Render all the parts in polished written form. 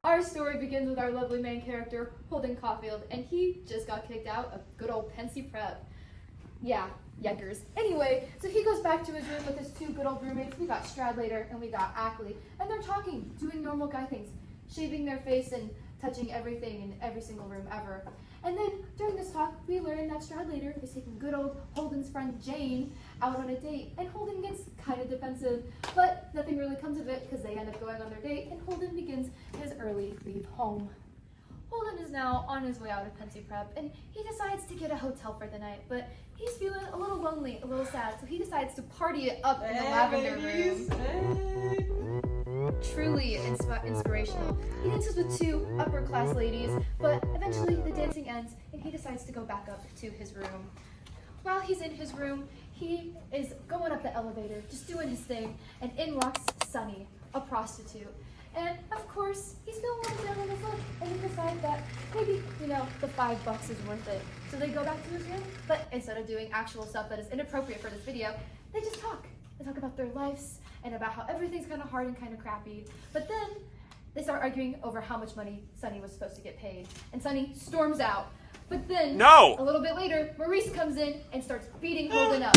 Our story begins with our lovely main character, Holden Caulfield, and he just got kicked out of good old Pensy Prep. Yeah, yuckers. Anyway, so he goes back to his room with his two good old roommates. We got Stradlater and we got Ackley, and they're talking, doing normal guy things, shaving their face and touching everything in every single room ever. And then during this talk, we learn that Stradlater is taking good old Holden's friend Jane out on a date, and Holden gets kind of defensive, but nothing really comes of it because they end up going on their date, and Holden begins his early leave home. Holden is now on his way out of Pensy Prep, and he decides to get a hotel for the night, but he's feeling a little lonely, a little sad, so he decides to party it up in the lavender room. Truly inspirational. He dances with two upper-class ladies, but eventually the dancing ends, and he decides to go back up to his room. While he's in his room, he is going up the elevator, just doing his thing, and in walks Sunny, a prostitute. And of course, he's feeling a little down on his luck, and he decides that maybe, the $5 is worth it. So they go back to his room, but instead of doing actual stuff that is inappropriate for this video, they just talk. They talk about their lives and about how everything's kind of hard and kind of crappy. But then they start arguing over how much money Sunny was supposed to get paid. And Sunny storms out. But then, a little bit later, Maurice comes in and starts beating Holden up.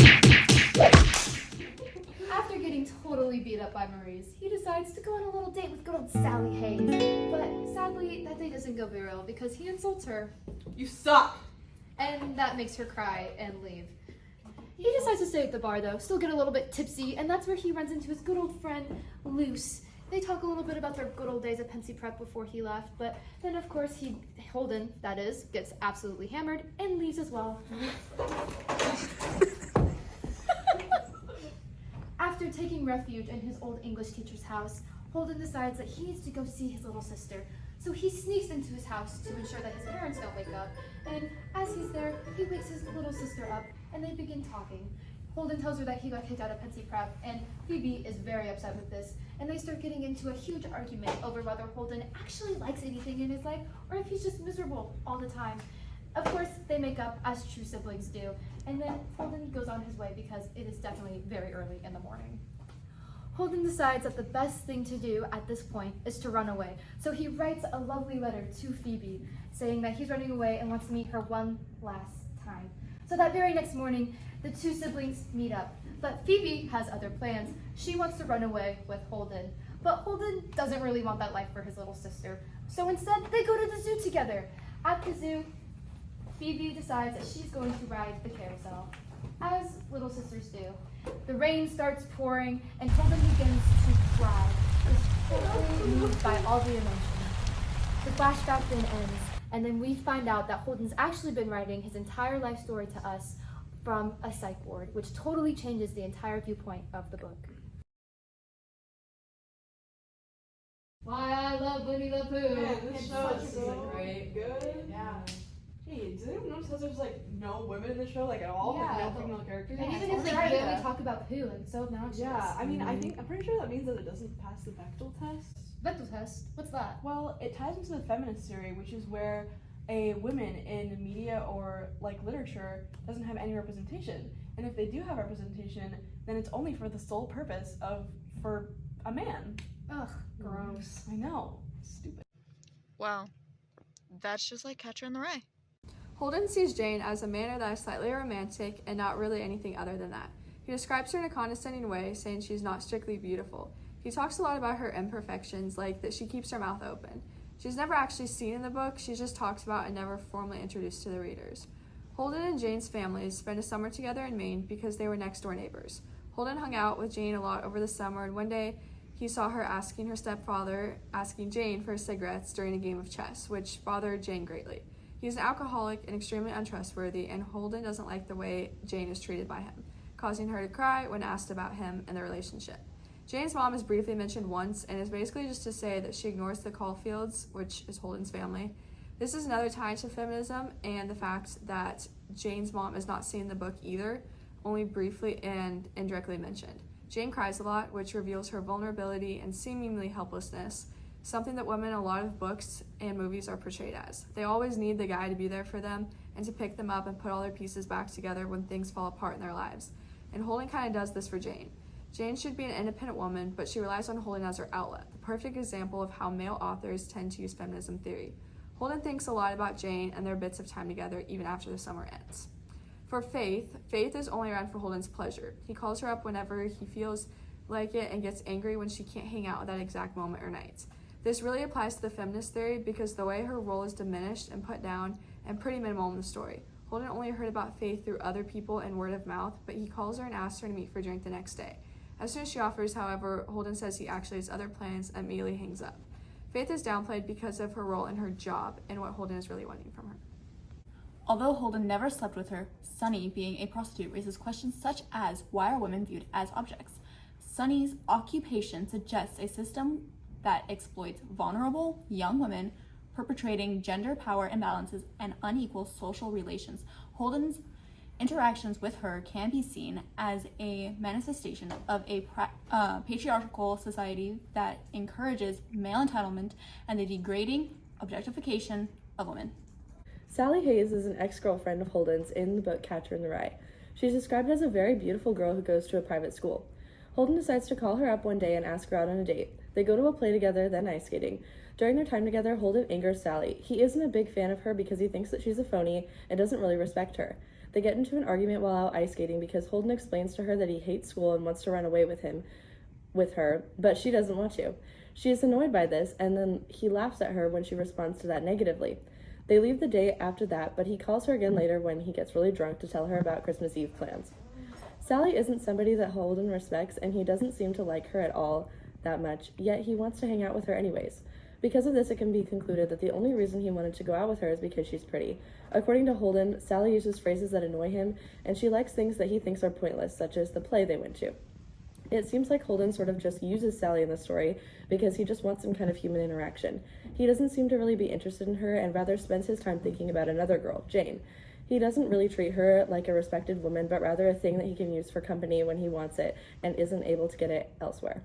After getting totally beat up by Maurice, he decides to go on a little date with good old Sally Hayes. But sadly, that date doesn't go very well because he insults her. You suck! And that makes her cry and leave. He decides to stay at the bar though, still get a little bit tipsy, and that's where he runs into his good old friend, Luce. They talk a little bit about their good old days at Pensy Prep before he left, but then of course Holden, that is, gets absolutely hammered and leaves as well. After taking refuge in his old English teacher's house, Holden decides that he needs to go see his little sister. So he sneaks into his house to ensure that his parents don't wake up. And as he's there, he wakes his little sister up and they begin talking. Holden tells her that he got kicked out of Pensy Prep, and Phoebe is very upset with this. And they start getting into a huge argument over whether Holden actually likes anything in his life or if he's just miserable all the time. Of course, they make up as true siblings do. And then Holden goes on his way because it is definitely very early in the morning. Holden decides that the best thing to do at this point is to run away. So he writes a lovely letter to Phoebe saying that he's running away and wants to meet her one last time. So that very next morning, the two siblings meet up. But Phoebe has other plans. She wants to run away with Holden. But Holden doesn't really want that life for his little sister. So instead, they go to the zoo together. At the zoo, Phoebe decides that she's going to ride the carousel, as little sisters do. The rain starts pouring, and Holden begins to cry, just totally moved by all the emotions. The flashback then ends, and then we find out that Holden's actually been writing his entire life story to us from a psych ward, which totally changes the entire viewpoint of the book. Why I love Winnie the Pooh. Man, this show is so great. Good. Yeah. Hey, does anyone notice how there's no women in the show at all? Yeah, no female characters? And even if they Right, barely talk about Pooh, and so obnoxious. Yeah, I mean, I'm pretty sure that means that it doesn't pass the Bechdel test. Bechdel test? What's that? Well, it ties into the feminist theory, which is where a woman in media or literature doesn't have any representation. And if they do have representation, then it's only for the sole purpose for a man. Ugh, gross. I know. Stupid. Well, that's just like Catcher in the Rye. Holden sees Jane as a manner that is slightly romantic and not really anything other than that. He describes her in a condescending way, saying she's not strictly beautiful. He talks a lot about her imperfections, like that she keeps her mouth open. She's never actually seen in the book, she's just talked about and never formally introduced to the readers. Holden and Jane's families spent a summer together in Maine because they were next door neighbors. Holden hung out with Jane a lot over the summer, and one day he saw her asking her stepfather, asking Jane for cigarettes during a game of chess, which bothered Jane greatly. He's an alcoholic and extremely untrustworthy, and Holden doesn't like the way Jane is treated by him, causing her to cry when asked about him and the relationship. Jane's mom is briefly mentioned once, and is basically just to say that she ignores the Caulfields, which is Holden's family. This is another tie to feminism and the fact that Jane's mom is not seen in the book either, only briefly and indirectly mentioned. Jane cries a lot, which reveals her vulnerability and seemingly helplessness, something that women in a lot of books and movies are portrayed as. They always need the guy to be there for them and to pick them up and put all their pieces back together when things fall apart in their lives. And Holden kind of does this for Jane. Jane should be an independent woman, but she relies on Holden as her outlet, the perfect example of how male authors tend to use feminism theory. Holden thinks a lot about Jane and their bits of time together even after the summer ends. For Faith is only around for Holden's pleasure. He calls her up whenever he feels like it and gets angry when she can't hang out at that exact moment or night. This really applies to the feminist theory because the way her role is diminished and put down and pretty minimal in the story. Holden only heard about Faith through other people and word of mouth, but he calls her and asks her to meet for a drink the next day. As soon as she offers, however, Holden says he actually has other plans and immediately hangs up. Faith is downplayed because of her role in her job and what Holden is really wanting from her. Although Holden never slept with her, Sunny, being a prostitute, raises questions such as why are women viewed as objects? Sunny's occupation suggests a system that exploits vulnerable young women, perpetrating gender power imbalances and unequal social relations. Holden's interactions with her can be seen as a manifestation of a patriarchal society that encourages male entitlement and the degrading objectification of women. Sally Hayes is an ex-girlfriend of Holden's in the book Catcher in the Rye. She's described as a very beautiful girl who goes to a private school. Holden decides to call her up one day and ask her out on a date. They go to a play together, then ice skating. During their time together, Holden angers Sally. He isn't a big fan of her because he thinks that she's a phony and doesn't really respect her. They get into an argument while out ice skating because Holden explains to her that he hates school and wants to run away with her, but she doesn't want to. She is annoyed by this, and then he laughs at her when she responds to that negatively. They leave the day after that, but he calls her again later when he gets really drunk to tell her about Christmas Eve plans. Sally isn't somebody that Holden respects, and he doesn't seem to like her at all that much, yet he wants to hang out with her anyways. Because of this, it can be concluded that the only reason he wanted to go out with her is because she's pretty. According to Holden, Sally uses phrases that annoy him, and she likes things that he thinks are pointless, such as the play they went to. It seems like Holden sort of just uses Sally in the story because he just wants some kind of human interaction. He doesn't seem to really be interested in her and rather spends his time thinking about another girl, Jane. He doesn't really treat her like a respected woman, but rather a thing that he can use for company when he wants it and isn't able to get it elsewhere.